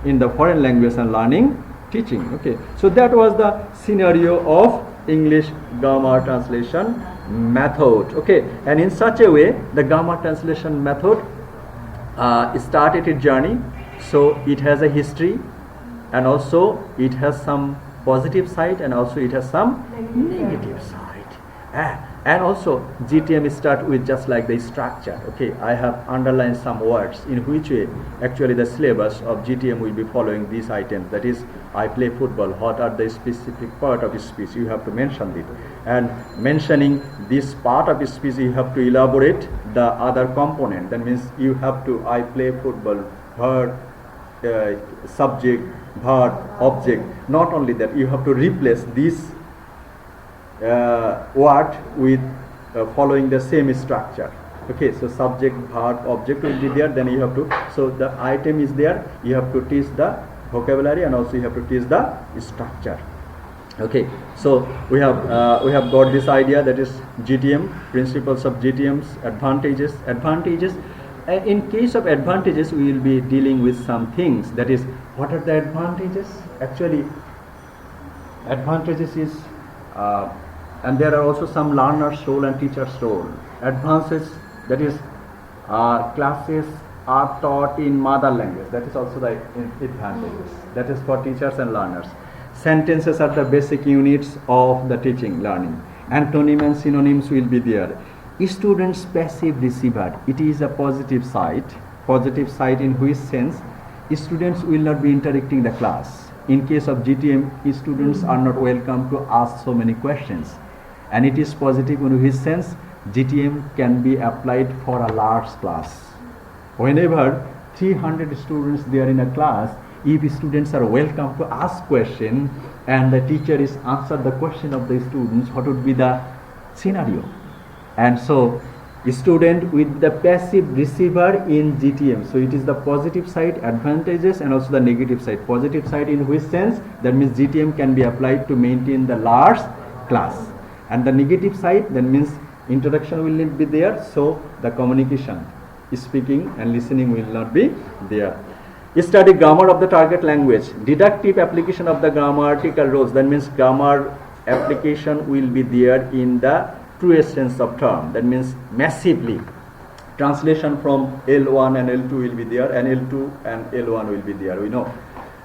in the foreign language and learning teaching. Okay, so that was the scenario of English grammar translation method. Okay, and in such a way the grammar translation method started its journey. So it has a history, and also it has some positive side, and also it has some negative side. And also GTM start with just like the structure. Okay, I have underlined some words in which way actually the syllabus of GTM will be following these items. That is, I play football, what are the specific part of speech, you have to mention it, and mentioning this part of speech you have to elaborate the other component. That means you have to, I play football, verb, subject, verb, object. Not only that, you have to replace this word with following the same structure. Okay, so subject, verb, object will be there, then you have to, so the item is there, you have to teach the vocabulary, and also you have to teach the structure. Okay, so we have got this idea, that is GTM, principles of GTM's advantages. In case of advantages, we will be dealing with some things. That is, what are the advantages? Actually, advantages is and there are also some learner's role and teacher's role. Advances, that is, classes are taught in mother language. That is also the advantages. That is for teachers and learners. Sentences are the basic units of the teaching, learning. Antonym and synonyms will be there. Students' passive receiver, it is a positive side. Positive side in which sense? Students will not be interacting the class. In case of GTM, students are not welcome to ask so many questions. And it is positive in which sense? GTM can be applied for a large class. Whenever 300 students there in a class, if students are welcome to ask question and the teacher is answer the question of the students, what would be the scenario? And so student with the passive receiver in GTM. So it is the positive side, advantages, and also the negative side. Positive side in which sense? That means GTM can be applied to maintain the large class. And the negative side, that means introduction will not be there, so the communication, speaking and listening will not be there. Study grammar of the target language. Deductive application of the grammatical rules. That means grammar application will be there in the truest sense of term. That means massively. Translation from L1 and L2 will be there, and L2 and L1 will be there, we know.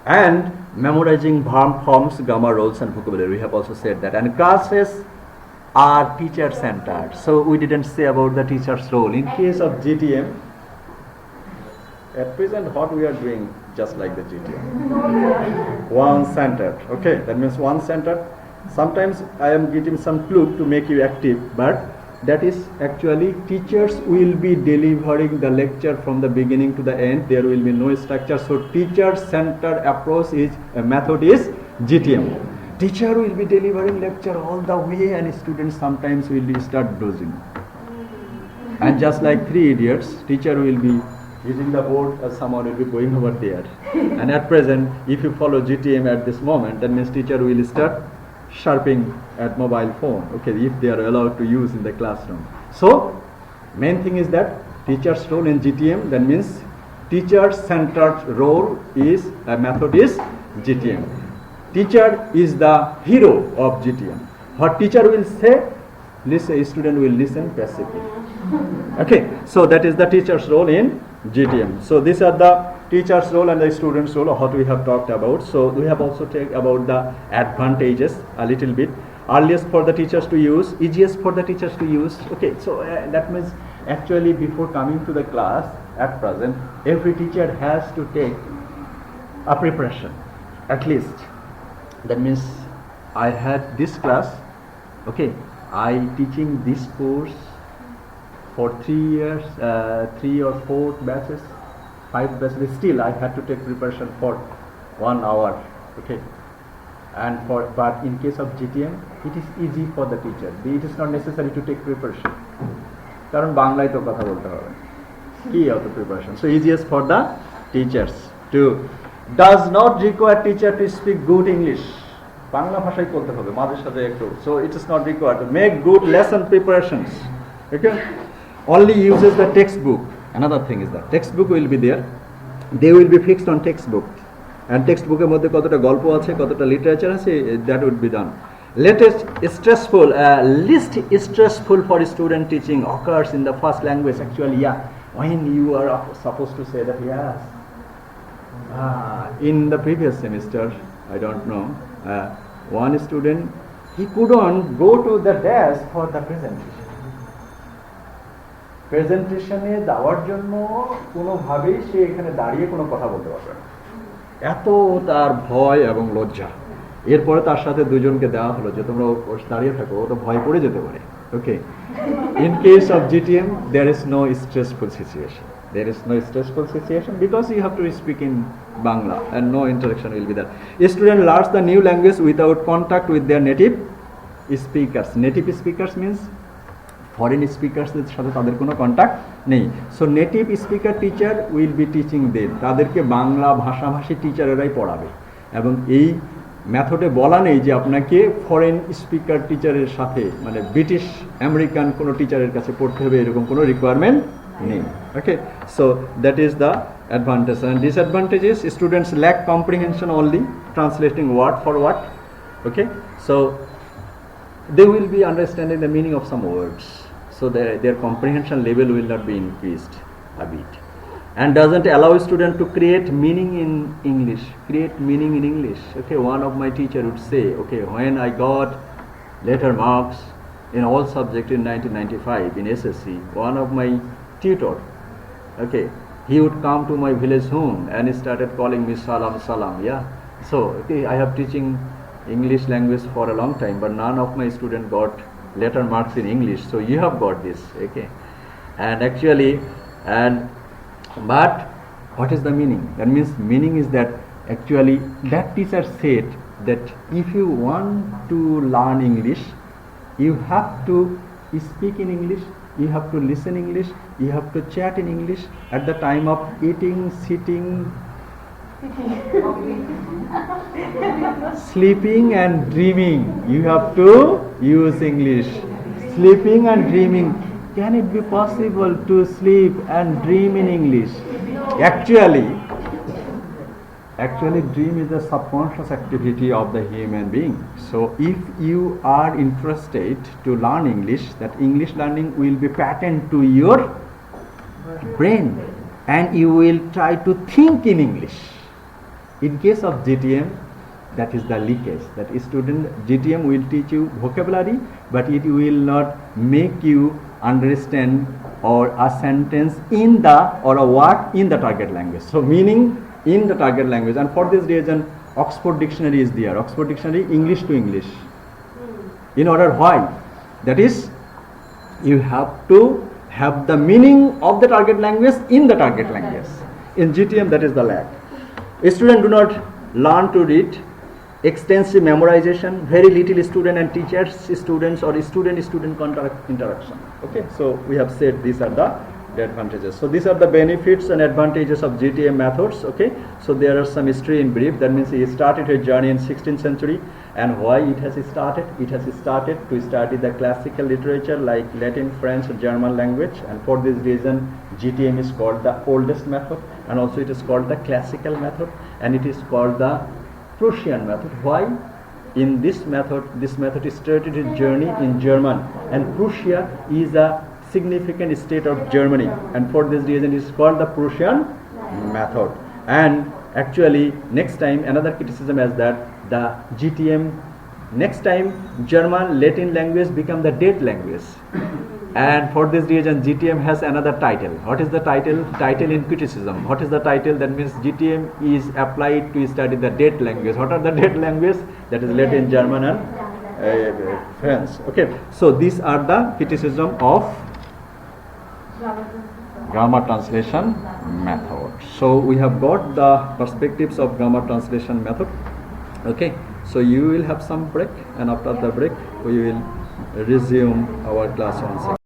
And memorizing verb forms, grammar rules and vocabulary, we have also said that. And classes are teacher centered. So we didn't say about the teacher's role. In case of GTM, at present what we are doing just like the GTM. One centered. Okay, that means one centered. Sometimes I am getting some clue to make you active, but that is actually teachers will be delivering the lecture from the beginning to the end. There will be no structure. So teacher centered approach is method is GTM. Teacher will be delivering lecture all the way, and students sometimes will start dozing. And just like 3 idiots, teacher will be using the board, someone will be going over there. And at present, if you follow GTM at this moment, that means teacher will start sharping at mobile phone, okay, if they are allowed to use in the classroom. So main thing is that teacher's role in GTM, that means teacher centered role is method is GTM. Teacher is the hero of GTM. What teacher will say, listen, student will listen passively. Okay, so that is the teacher's role in GTM. So these are the teacher's role and the student's role of what we have talked about. So we have also talked about the advantages a little bit. Earliest for the teachers to use, easiest for the teachers to use. Okay, so that means actually before coming to the class at present, every teacher has to take a preparation at least. That means I had this class, okay, I teaching this course for 3 years, 3 or 4 batches, 5 batches. Still I had to take preparation for 1 hour, okay. And but in case of GTM, it is easy for the teacher. It is not necessary to take preparation. কারণ বাংলায় তো কথা বলতে হবে, কি অত preparation. So easiest for the teachers to does not require teacher to speak good English. Bangla ভাষায় বলতে হবে মাঝে সাথে একটু. So it is not required to make good lesson preparations. Okay. Only uses the textbook. Another thing is that textbook will be there. They will be fixed on textbook. and textbook এর মধ্যে কতটা গল্প আছে, কতটা literature আছে, that would be done. Latest stressful, least stressful for student teaching occurs in the first language. Actually, yeah, when you are supposed to say that, yes. In the previous semester, I don't know, one student, he couldn't go to the desk for the presentation. প্রেজেন্টেশনে যাওয়ার জন্য কোনোভাবেই সে এখানে দাঁড়িয়ে কোনো কথা বলতে পারবে না, এত তার ভয় এবং লজ্জা। এরপরে তার সাথে দুজনকে দেওয়া হলো যে তোমরা দাঁড়িয়ে থাকো, ও তো ভয় পড়ে যেতে পারে। Okay, in case of GTM there is no stressful situation. There is no stressful situation because you have to speak in Bangla and no interaction will be there. A student learns the new language without contact with their native speakers. Native speakers means foreign স্পিকারসদের সাথে তাদের কোনো contact নেই। So native speaker teacher will be teaching them, তাদেরকে বাংলা ভাষাভাষী টিচারেরাই পড়াবে। এবং এই মেথডে বলা নেই যে আপনাকে ফরেন স্পিকার টিচারের সাথে মানে ব্রিটিশ আমেরিকান কোনো টিচারের কাছে পড়তে হবে, এরকম কোনো রিকোয়ারমেন্ট নেই। Okay, so that is the advantage and disadvantages. Students lack comprehension only translating word for word. Okay, so they will be understanding the meaning of some words, so their comprehension level will not be increased a bit, and doesn't allow a student to create meaning in English. Okay, one of my teacher would say, okay, when I got letter marks in all subjects in 1995 in SSC, one of my tutor, okay, he would come to my village home and he started calling me salam, yeah. So okay, I have teaching English language for a long time, but none of my students got letter marks in English, so you have got this. Okay, and actually, but what is the meaning? That means meaning is that actually that teacher said that if you want to learn English, you have to speak in English, you have to listen English, you have to chat in English at the time of eating, sitting, sleeping and dreaming. You have to use English. Sleeping and dreaming. Can it be possible to sleep and dream in English? Actually dream is a subconscious activity of the human being. So if you are interested to learn English, that English learning will be patterned to your brain and you will try to think in English. In case of GTM, that is the leakage, that student GTM will teach you vocabulary, but it will not make you understand or a sentence in the or a word in the target language. So meaning in the target language, and for this reason Oxford Dictionary is there. Oxford Dictionary, English to English. In order why? That is, you have to have the meaning of the target language in the target language. In GTM, that is the lack. Students do not learn to read. Extensive memorization, very little student and teachers, students or student interaction. Okay, so we have said these are the advantages. So these are the benefits and advantages of GTM methods. Okay, so there are some history in brief. That means he started his journey in 16th century, and why it has started? It has started to study the classical literature like Latin, French, or German language, and for this reason GTM is called the oldest method, and also it is called the classical method, and it is called the Prussian method. Why? In this method started its journey in German, and Prussia is a significant state of Germany, and for this reason it is called the Prussian method. And actually next time another criticism is that the GTM, next time German Latin language become the dead language, and for this reason GTM has another title. What is the title? Title in criticism. What is the title? That means GTM is applied to study the dead language. What are the dead language? That is Latin, German and French. Okay, so these are the criticism of grammar translation method. So we have got the perspectives of grammar translation method. Okay, so you will have some break, and after the break we will resume our class once again.